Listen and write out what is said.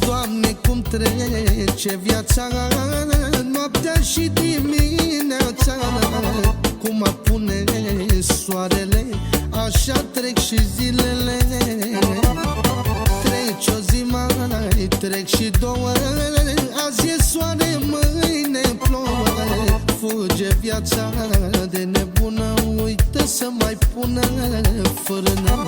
Doamne, cum trece viața, noaptea și dimineața. Cum apune soarele, așa trec și zilele. Trece o zi, mai trec și două, azi e soare, mâine plouă. Fuge viața de nebună, uită să mai pună frână.